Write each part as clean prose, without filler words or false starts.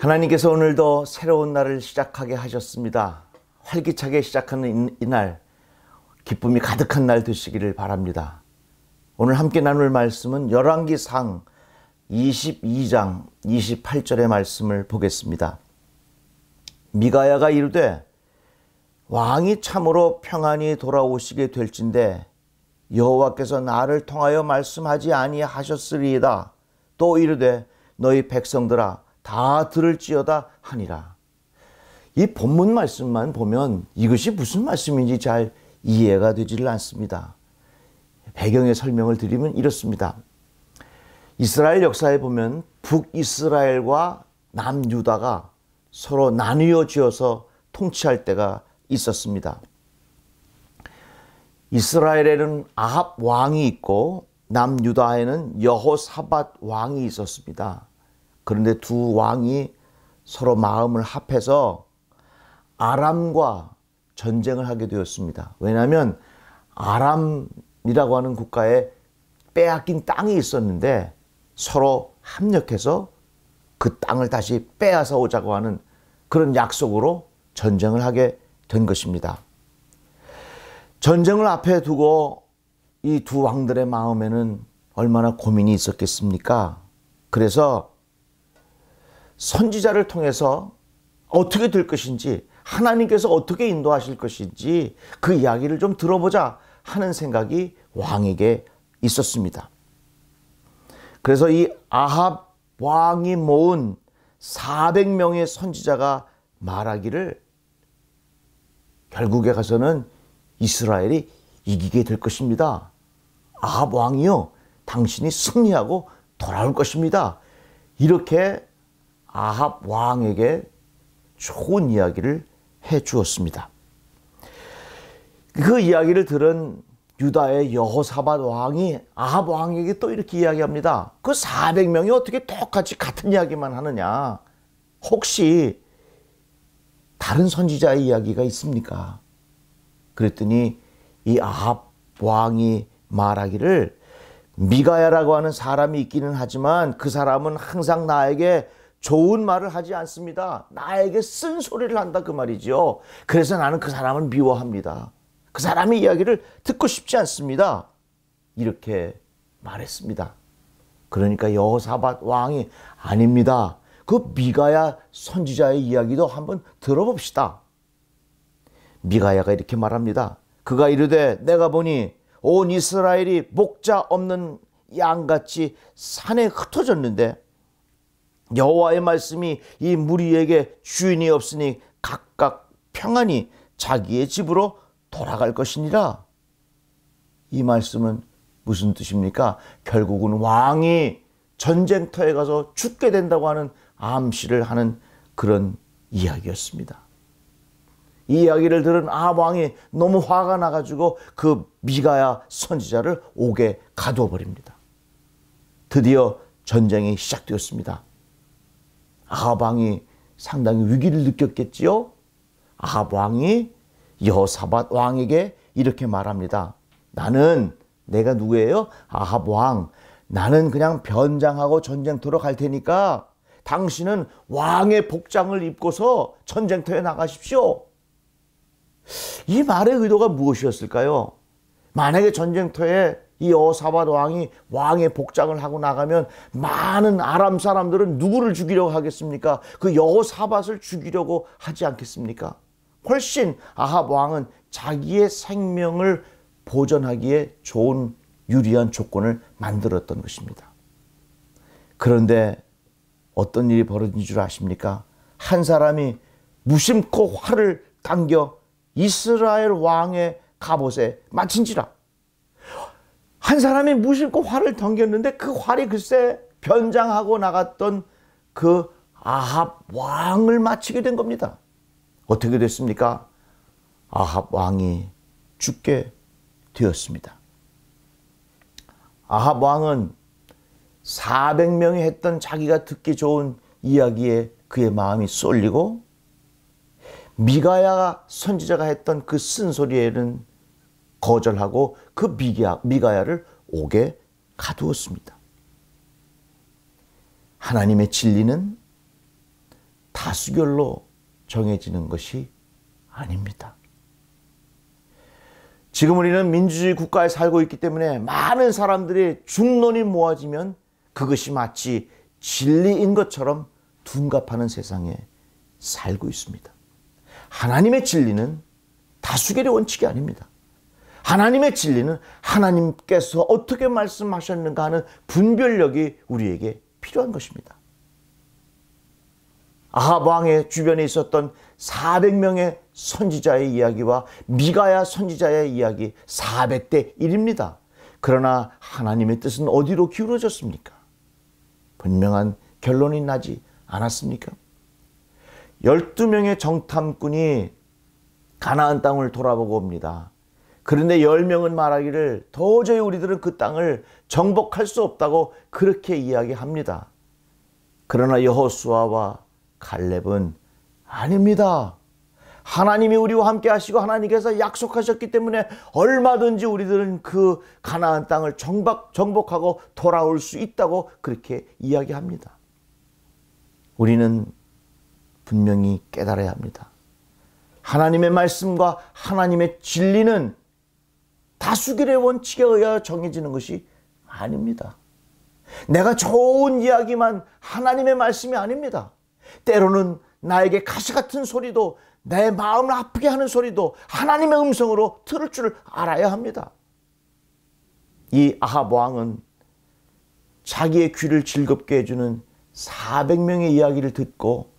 하나님께서 오늘도 새로운 날을 시작하게 하셨습니다. 활기차게 시작하는 이날, 기쁨이 가득한 날 되시기를 바랍니다. 오늘 함께 나눌 말씀은 열왕기상 22장 28절의 말씀을 보겠습니다. 미가야가 이르되 왕이 참으로 평안히 돌아오시게 될진대 여호와께서 나를 통하여 말씀하지 아니하셨으리이다. 또 이르되 너희 백성들아 다 들을지어다 하니라. 이 본문 말씀만 보면 이것이 무슨 말씀인지 잘 이해가 되지를 않습니다. 배경의 설명을 드리면 이렇습니다. 이스라엘 역사에 보면 북이스라엘과 남유다가 서로 나뉘어 지어서 통치할 때가 있었습니다. 이스라엘에는 아합 왕이 있고 남유다에는 여호사밧 왕이 있었습니다. 그런데 두 왕이 서로 마음을 합해서 아람과 전쟁을 하게 되었습니다. 왜냐하면 아람이라고 하는 국가에 빼앗긴 땅이 있었는데 서로 합력해서 그 땅을 다시 빼앗아 오자고 하는 그런 약속으로 전쟁을 하게 된 것입니다. 전쟁을 앞에 두고 이 두 왕들의 마음에는 얼마나 고민이 있었겠습니까? 그래서 선지자를 통해서 어떻게 될 것인지, 하나님께서 어떻게 인도하실 것인지 그 이야기를 좀 들어보자 하는 생각이 왕에게 있었습니다. 그래서 이 아합 왕이 모은 400명의 선지자가 말하기를 결국에 가서는 이스라엘이 이기게 될 것입니다. 아합 왕이요, 당신이 승리하고 돌아올 것입니다. 이렇게 아합 왕에게 좋은 이야기를 해 주었습니다. 그 이야기를 들은 유다의 여호사밧 왕이 아합 왕에게 또 이렇게 이야기합니다. 그 400명이 어떻게 똑같이 같은 이야기만 하느냐? 혹시 다른 선지자의 이야기가 있습니까? 그랬더니 이 아합 왕이 말하기를 미가야라고 하는 사람이 있기는 하지만 그 사람은 항상 나에게 좋은 말을 하지 않습니다. 나에게 쓴소리를 한다 그 말이죠. 그래서 나는 그 사람을 미워합니다. 그 사람의 이야기를 듣고 싶지 않습니다. 이렇게 말했습니다. 그러니까 여호사밧 왕이 아닙니다. 그 미가야 선지자의 이야기도 한번 들어봅시다. 미가야가 이렇게 말합니다. 그가 이르되 내가 보니 온 이스라엘이 목자 없는 양같이 산에 흩어졌는데 여호와의 말씀이 이 무리에게 주인이 없으니 각각 평안히 자기의 집으로 돌아갈 것이니라. 이 말씀은 무슨 뜻입니까? 결국은 왕이 전쟁터에 가서 죽게 된다고 하는 암시를 하는 그런 이야기였습니다. 이 이야기를 들은 아합 왕이 너무 화가 나가지고 그 미가야 선지자를 옥에 가두어 버립니다. 드디어 전쟁이 시작되었습니다. 아합 왕이 상당히 위기를 느꼈겠지요. 아합 왕이 여호사밧 왕에게 이렇게 말합니다. 내가 누구예요? 아합 왕. 나는 그냥 변장하고 전쟁터로 갈 테니까 당신은 왕의 복장을 입고서 전쟁터에 나가십시오. 이 말의 의도가 무엇이었을까요? 만약에 전쟁터에 이 여호사밧 왕이 왕의 복장을 하고 나가면 많은 아람 사람들은 누구를 죽이려고 하겠습니까? 그 여호사밧을 죽이려고 하지 않겠습니까? 훨씬 아합 왕은 자기의 생명을 보존하기에 좋은 유리한 조건을 만들었던 것입니다. 그런데 어떤 일이 벌어진 줄 아십니까? 한 사람이 무심코 활을 당겨 이스라엘 왕의 갑옷에 맞힌지라. 한 사람이 무심코 활을 당겼는데 그 활이 글쎄 변장하고 나갔던 그 아합 왕을 맞히게 된 겁니다. 어떻게 됐습니까? 아합 왕이 죽게 되었습니다. 아합 왕은 400명이 했던 자기가 듣기 좋은 이야기에 그의 마음이 쏠리고 미가야 선지자가 했던 그 쓴소리에는 거절하고 그 미가야를 옥에 가두었습니다. 하나님의 진리는 다수결로 정해지는 것이 아닙니다. 지금 우리는 민주주의 국가에 살고 있기 때문에 많은 사람들이 중론이 모아지면 그것이 마치 진리인 것처럼 둔갑하는 세상에 살고 있습니다. 하나님의 진리는 다수결의 원칙이 아닙니다. 하나님의 진리는 하나님께서 어떻게 말씀하셨는가 하는 분별력이 우리에게 필요한 것입니다. 아합 왕의 주변에 있었던 400명의 선지자의 이야기와 미가야 선지자의 이야기 400대 1입니다. 그러나 하나님의 뜻은 어디로 기울어졌습니까? 분명한 결론이 나지 않았습니까? 12명의 정탐꾼이 가나안 땅을 돌아보고 옵니다. 그런데 10명은 말하기를 도저히 우리들은 그 땅을 정복할 수 없다고 그렇게 이야기합니다. 그러나 여호수아와 갈렙은 아닙니다. 하나님이 우리와 함께 하시고 하나님께서 약속하셨기 때문에 얼마든지 우리들은 그 가나안 땅을 정복하고 돌아올 수 있다고 그렇게 이야기합니다. 우리는 분명히 깨달아야 합니다. 하나님의 말씀과 하나님의 진리는 다수결의 원칙에 의하여 정해지는 것이 아닙니다. 내가 좋은 이야기만 하나님의 말씀이 아닙니다. 때로는 나에게 가시 같은 소리도 내 마음을 아프게 하는 소리도 하나님의 음성으로 들을 줄 알아야 합니다. 이 아합 왕은 자기의 귀를 즐겁게 해주는 400명의 이야기를 듣고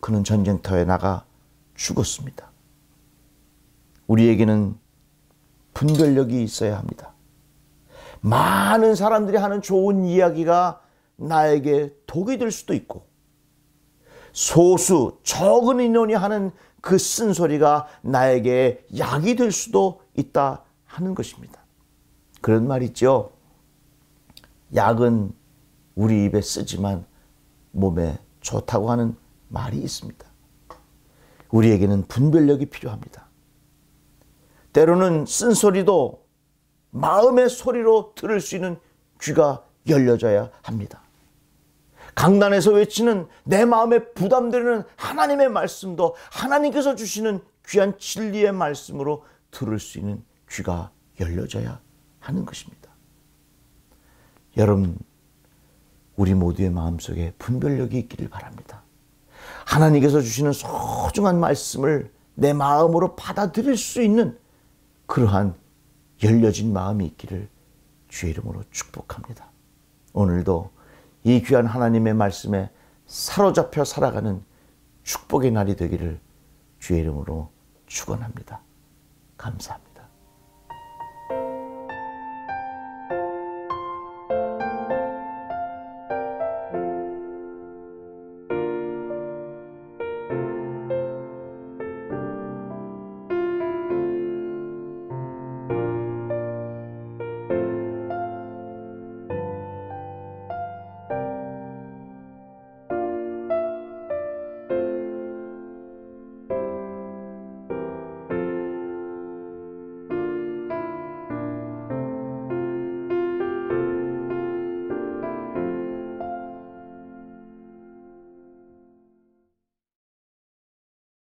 그는 전쟁터에 나가 죽었습니다. 우리에게는 분별력이 있어야 합니다. 많은 사람들이 하는 좋은 이야기가 나에게 독이 될 수도 있고 소수 적은 인원이 하는 그 쓴소리가 나에게 약이 될 수도 있다 하는 것입니다. 그런 말 있죠. 약은 우리 입에 쓰지만 몸에 좋다고 하는 말이 있습니다. 우리에게는 분별력이 필요합니다. 때로는 쓴소리도 마음의 소리로 들을 수 있는 귀가 열려져야 합니다. 강단에서 외치는 내 마음에 부담되는 하나님의 말씀도 하나님께서 주시는 귀한 진리의 말씀으로 들을 수 있는 귀가 열려져야 하는 것입니다. 여러분, 우리 모두의 마음속에 분별력이 있기를 바랍니다. 하나님께서 주시는 소중한 말씀을 내 마음으로 받아들일 수 있는 그러한 열려진 마음이 있기를 주의 이름으로 축복합니다. 오늘도 이 귀한 하나님의 말씀에 사로잡혀 살아가는 축복의 날이 되기를 주의 이름으로 축원합니다. 감사합니다.